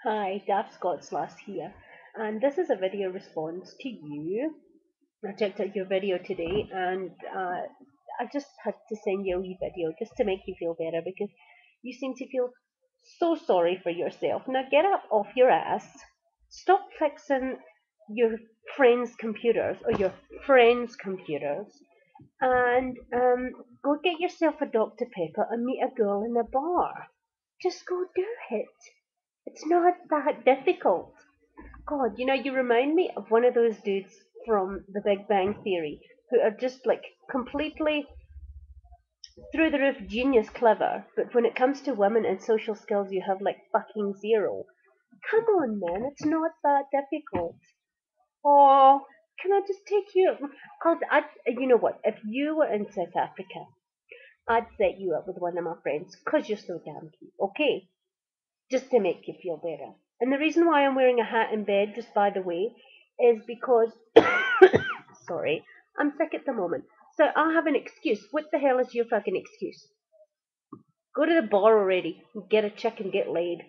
Hi, Daft Scottslass here, and this is a video response to you. I checked out your video today, and I just had to send you a wee video just to make you feel better because you seem to feel so sorry for yourself. Now get up off your ass, stop fixing your friends' computers or your friends' computers, and go get yourself a Dr. Pepper and meet a girl in a bar. Just go do it. It's not that difficult. God, you remind me of one of those dudes from The Big Bang Theory who are just like completely through the roof genius clever, but when it comes to women and social skills, you have like fucking zero. Come on, man, it's not that difficult. Oh, can I just take you? Cause you know what? If you were in South Africa, I'd set you up with one of my friends, cause you're so damn cute. Okay, just to make you feel better. And the reason why I'm wearing a hat in bed, just by the way, is because, sorry, I'm sick at the moment. So I'll have an excuse. What the hell is your fucking excuse? Go to the bar already. Get a chick and get laid.